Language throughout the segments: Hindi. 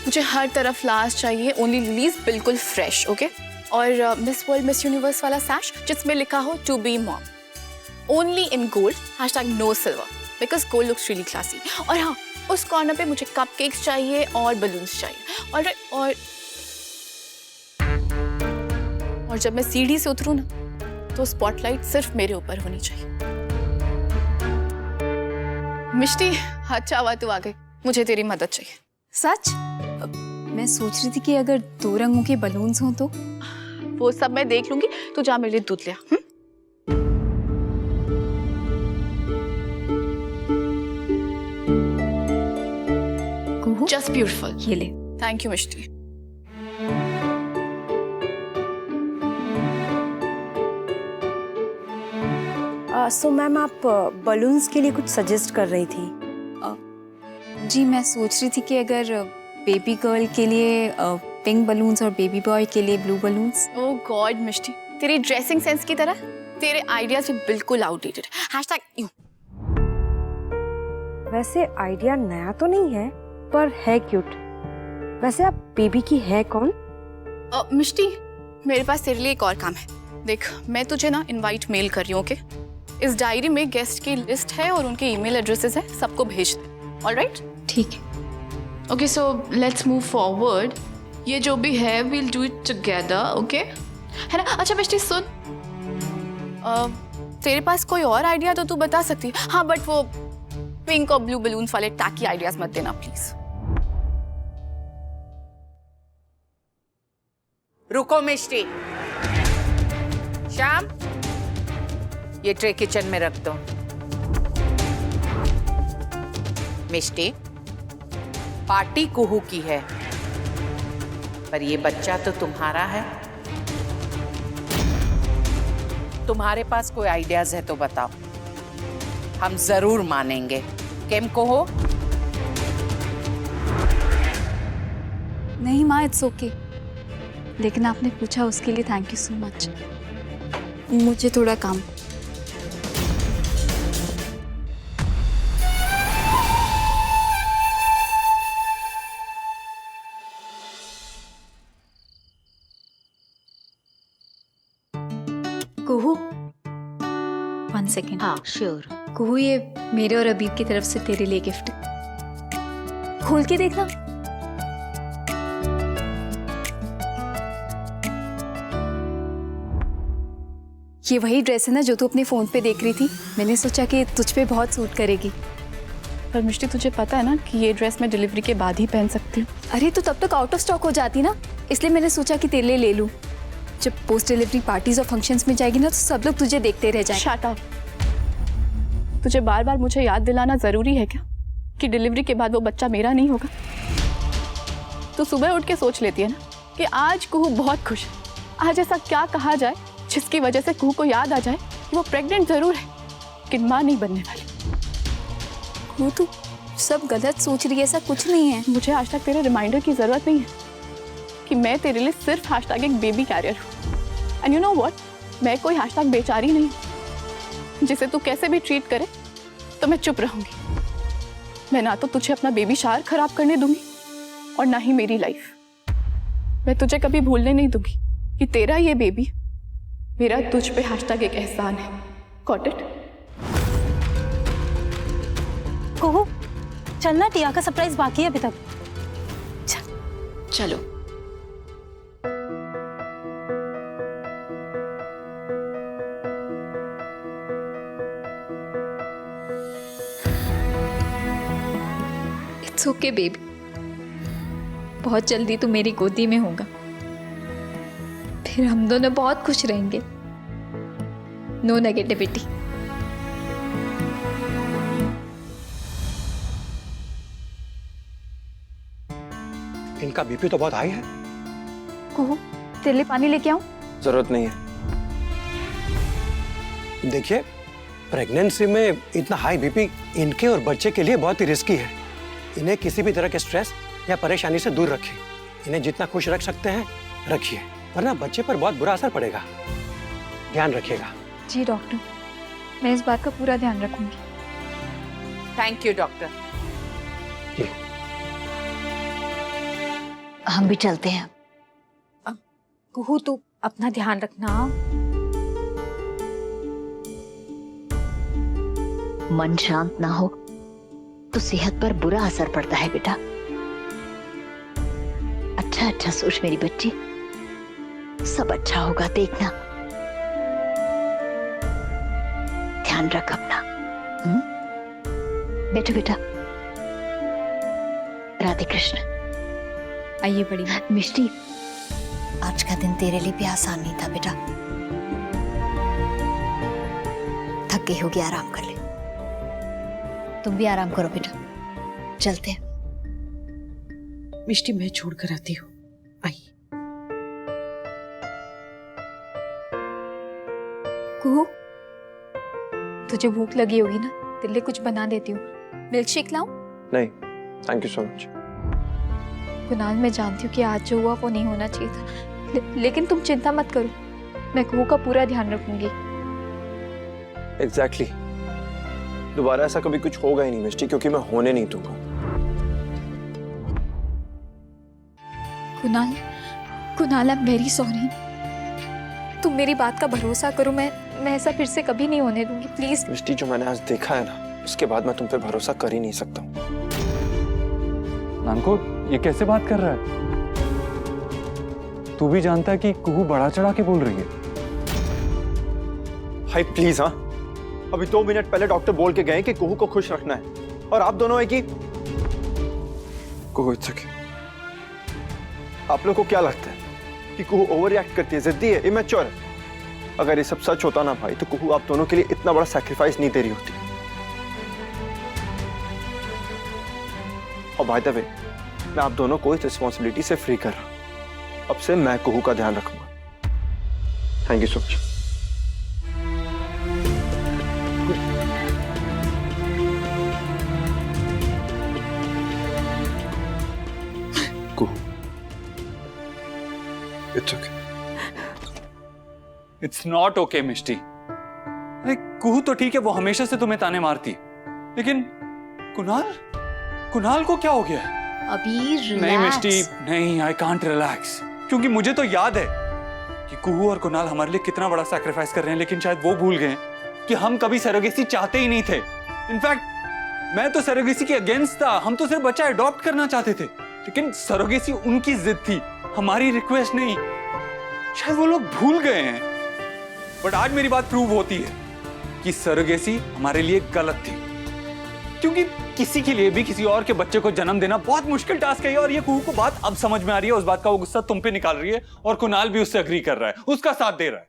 मुझे हर तरफ फ्लावर्स चाहिए, ओनली लिलीज, बिल्कुल फ्रेश, ओके? और मिस वर्ल्ड मिस यूनिवर्स वाला सैश जिसमें लिखा हो to be mom, only in gold, #no silver, because gold looks really classy. और हाँ, उस कॉर्नर पे मुझे कपकेक्स चाहिए और बलून्स चाहिए। और जब मैं सीढ़ी से उतरूँ ना, तो स्पॉटलाइट सिर्फ मेरे ऊपर होनी चाहिए। मिष्टी, अच्छा हुआ तू आ गई, मुझे तेरी मदद चाहिए। सच? मैं सोच रही थी कि अगर 2 रंगों के बलून्स हों तो। वो सब मैं देख लूंगी, तू जा मेरे लिए दूध ले आ। Just beautiful. ये ले। Thank you Mishti. So ma'am, आप बलून्स के लिए कुछ सजेस्ट कर रही थी? जी, मैं सोच रही थी कि अगर बेबी गर्ल के लिए पिंक बलून्स और बेबी बॉय के लिए ब्लू बलून्स। ओह गॉड मिष्टी, तेरी ड्रेसिंग सेंस की तरह तेरे आइडियाज भी बिल्कुल आउटडेटेड। #यू। वैसे आइडिया नया तो नहीं है, पर है क्यूट। वैसे आप बेबी की है कौन? मिष्टी, मेरे पास तेरे लिए एक और काम है। देख, मैं तुझे ना इनवाइट मेल कर रही हूँ, ओके? इस डायरी में गेस्ट की लिस्ट है और उनके ईमेल एड्रेसेस है, सबको भेज दे। ऑलराइट? ठीक है। Okay, so let's move forward. ये जो भी है we'll do it together, okay? है ना? अच्छा मिष्टी सुन, तेरे पास कोई और आइडिया तो तू बता सकती है। हाँ, बट वो पिंक और ब्लू बलून्स वाले टैकी आइडियाज मत देना प्लीज। रुको मिष्टी, श्याम, ये ट्रे किचन में रख दो। मिष्टी, पार्टी कुहू की है, पर ये बच्चा तो तुम्हारा है। तुम्हारे पास कोई आइडियाज है तो बताओ, हम जरूर मानेंगे। केम कुहू? नहीं माँ, इट्स ओके। लेकिन आपने पूछा उसके लिए थैंक यू सो मच। मुझे थोड़ा काम। कुहू, 1 सेकेंड। हाँ श्योर। कुहू, ये मेरे और अबीर की तरफ से तेरे लिए गिफ्ट। खोल के देखना। ये वही ड्रेस है ना जो तू अपने फोन पे देख रही थी? मैंने सोचा कि तुझ पे बहुत सूट करेगी। पर मिष्टी, तुझे पता है ना कि ये ड्रेस मैं डिलीवरी के बाद ही पहन सकती हूँ। अरे तो तब तक आउट ऑफ स्टॉक हो जाती ना, इसलिए मैंने सोचा कि तेरे लिए ले लूँ। जब पोस्ट डिलीवरी पार्टीज और फंक्शंस में जाएगी ना, तो सब लोग तुझे देखते रह जाएंगे। Shut up. तुझे बार बार मुझे याद दिलाना जरूरी है क्या कि डिलीवरी के बाद वो बच्चा मेरा नहीं होगा? तू सुबह उठ के सोच लेती है ना कि आज कुहू बहुत खुश है। आज ऐसा क्या कहा जाए जिसकी वजह से कुहू को याद आ जाए कि वो प्रेग्नेंट जरूर है, लेकिन माँ नहीं बनने वाली। वो तू सब गलत सोच रही है, ऐसा कुछ नहीं है। मुझे आज तक तेरे रिमाइंडर की जरूरत नहीं है कि मैं तेरे लिए सिर्फ एक बेबी कैरियर हूँ। एंड यू नो व्हाट, मैं कोई बेचारी नहीं जिसे तू कैसे भी ट्रीट करे तो मैं चुप रहूंगी। मैं ना तो तुझे अपना बेबी शावर खराब करने दूंगी और ना ही मेरी लाइफ। मैं तुझे कभी भूलने नहीं दूंगी कि तेरा ये बेबी मेरा तुझ पे एक एहसान है। Got it? कुहू, चलना, टिया का सरप्राइज बाकी है अभी तक। चलो। इट्स ओके बेबी, बहुत जल्दी तू मेरी गोदी में होगा, फिर हम दोनों बहुत खुश रहेंगे। No negativity. इनका बीपी तो बहुत हाई है। कुहू, तेरे लिए पानी लेके आऊं? जरूरत नहीं है। देखिए, प्रेगनेंसी में इतना हाई बीपी इनके और बच्चे के लिए बहुत ही रिस्की है। इन्हें किसी भी तरह के स्ट्रेस या परेशानी से दूर रखिए। इन्हें जितना खुश रख सकते हैं रखिए, वरना बच्चे पर बहुत बुरा असर पड़ेगा। ध्यान रखिएगा। जी डॉक्टर, मैं इस बात का पूरा ध्यान रखूंगी। Thank you doctor. जी। हम भी चलते हैं। कुहू तू अपना ध्यान रखना। मन शांत ना हो तो सेहत पर बुरा असर पड़ता है बेटा। अच्छा अच्छा सोच मेरी बच्ची, सब अच्छा होगा, देखना। ध्यान रख अपना। बैठो बेटा। राधे कृष्ण। आइए बड़ी। मिष्टी, आज का दिन तेरे लिए भी आसान नहीं था बेटा। थक गई होगी, आराम कर ले। तुम भी आराम करो बेटा, चलते हैं। मिष्टी मैं छोड़ कर आती हूँ, आइए। कुहू, तुझे भूख लगी होगी ना, तेरे लिए कुछ बना देती हूँ। मिल्क शेक लाऊं? नहीं, thank you so much. Kunal, मैं जानती हूँ कि आज जो हुआ वो नहीं होना चाहिए था, लेकिन तुम चिंता मत करो, मैं कुहू का पूरा ध्यान रखूंगी। एग्जैक्टली दोबारा ऐसा कभी कुछ होगा ही नहीं मिष्टी, क्योंकि मैं होने नहीं दूंगा। Kunal, I am very sorry. तुम मेरी बात का भरोसा करो, मैं ऐसा फिर से कभी नहीं होने दूंगी, प्लीज। मिष्टी, जो मैंने आज देखा है ना, उसके बाद मैं तुम पे भरोसा कर ही नहीं सकता। नानको, ये कैसे बात कर रहा है? तू भी जानता है कि कुहू बढ़ा चढ़ा के बोल रही है। भाई प्लीज, हाँ, अभी 2 मिनट पहले डॉक्टर बोल के गए कि कुहू को खुश रखना है, और आप दोनों है कि कुहू इट्स ओके। आप लोग को क्या लगता है कि कुहू ओवर रिएक्ट करती है, जिद्दी है, इमैच्योर है? अगर ये सब सच होता ना भाई, तो कुहू आप दोनों के लिए इतना बड़ा सैक्रिफाइस नहीं दे रही होती। और बाय द वे, मैं आप दोनों को इस रिस्पॉन्सिबिलिटी से फ्री कर रहा हूं। अब से मैं कुहू का ध्यान रखूंगा। Thank you so much. Kuhu, it's okay. It's not okay Mishti. अरे कुहू तो ठीक है, वो हमेशा से तुम्हें ताने मारती है, लेकिन कुणाल को क्या हो गया है? अभी नहीं मिष्टी, नहीं, आई कांट रिलैक्स, क्योंकि मुझे तो याद है कि कुहू और कुणाल हमारे लिए कितना बड़ा सैक्रिफाइस कर रहे हैं, लेकिन शायद वो भूल गए कि हम कभी सरोगेसी चाहते ही नहीं थे। इनफैक्ट मैं तो सरोगेसी के अगेंस्ट था, हम तो सिर्फ बच्चा अडॉप्ट करना चाहते थे, लेकिन सरोगेसी उनकी जिद थी, हमारी रिक्वेस्ट नहीं। शायद वो लोग भूल गए हैं, बट आज मेरी बात प्रूव होती है कि सरोगेसी हमारे लिए गलत थी, क्योंकि किसी के लिए भी किसी और के बच्चे को जन्म देना बहुत मुश्किल टास्क है। और ये कुहू को बात अब समझ में आ रही है, उस बात का वो गुस्सा तुम पे निकाल रही है, और कुणाल भी उससे अग्री कर रहा है, उसका साथ दे रहा है।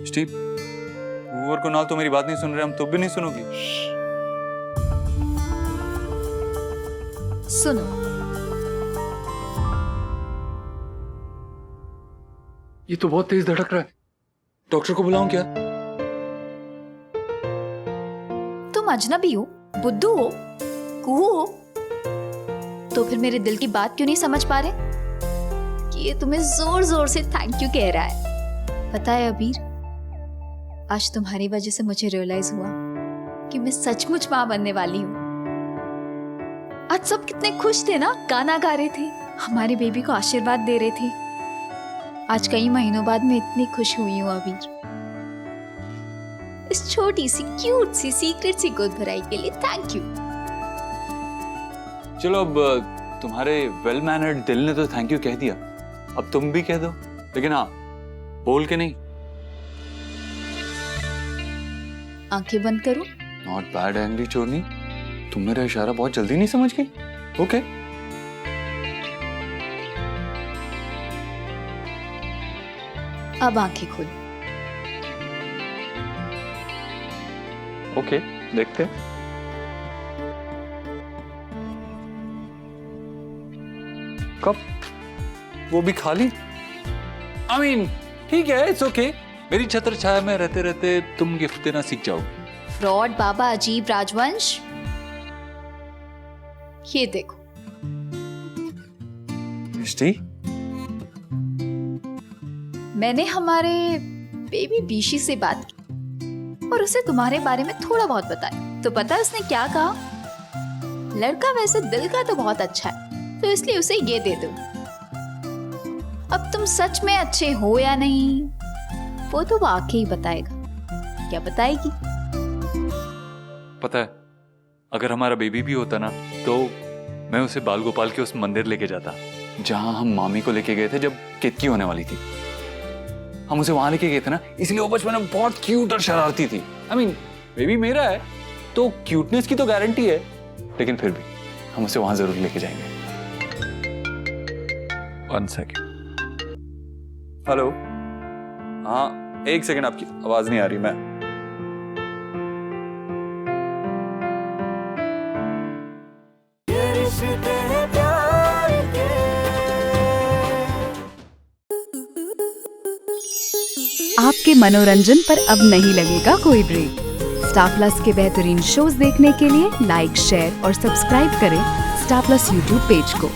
स्टीव, कुहू और कुणाल तो मेरी बात नहीं सुन रहे, हम तुम भी नहीं सुनोगी। सुनो, ये तो बहुत तेज धड़क रहा है, डॉक्टर को बुलाऊं क्या? तुम अजनबी हो, बुद्धू हो, कुहू हो, तो फिर मेरे दिल की बात क्यों नहीं समझ पा रहे कि ये तुम्हें जोर जोर से थैंक यू कह रहा है? पता है अबीर, आज तुम्हारी वजह से मुझे रियलाइज हुआ कि मैं सचमुच मां बनने वाली हूँ। आज सब कितने खुश थे ना, गाना गा रहे थे, हमारे बेबी को आशीर्वाद दे रहे थे। आज कई महीनों बाद मैं इतनी खुश हुई हूँ अबीर, इस छोटी सी क्यूट सी सीक्रेट सी गोद भराई के लिए थैंक यू। चलो, अब तुम्हारे वेल मैनर्ड दिल ने तो थैंक यू कह दिया, अब तुम भी कह दो, लेकिन हाँ, बोल के नहीं। आंखें बंद करो। नॉट बैड एंग्री चोरनी, तुम मेरा इशारा बहुत जल्दी नहीं समझ गई। ओके, अब आंखें खोलो। ओके, देखते हैं। कब? वो भी खाली? I mean, ठीक है, इट्स ओके। मेरी छत्र छाया में रहते रहते तुम गिफ्ट देना सीख जाओगे। फ्रॉड बाबा अजीब राजवंश, ये देखो। मिष्टी, मैंने हमारे बेबी बीशी से बात की और उसे तुम्हारे बारे में थोड़ा बहुत बताया, तो पता है उसने क्या कहा? लड़का वैसे दिल का तो बहुत अच्छा है, तो इसलिए उसे ये दे दो। अब तुम सच में अच्छे हो या नहीं वो तो वो आके ही बताएगा। क्या बताएगी? पता है, अगर हमारा बेबी भी होता ना तो मैं उसे बाल गोपाल के उस मंदिर लेके जाता जहां हम मामी को लेके गए थे जब केतकी होने वाली थी। हम उसे वहां लेके गए थे ना, इसलिए वो बचपन में बहुत क्यूट और शरारती थी। आई मीन बेबी मेरा है तो क्यूटनेस की तो गारंटी है, लेकिन फिर भी हम उसे वहां जरूर लेके जाएंगे। 1 सेकेंड। हेलो, हाँ 1 सेकेंड, आपकी आवाज नहीं आ रही। मैं आपके मनोरंजन पर अब नहीं लगेगा कोई ब्रेक। स्टार प्लस के बेहतरीन शोज देखने के लिए लाइक, शेयर और सब्सक्राइब करें स्टार प्लस यूट्यूब पेज को।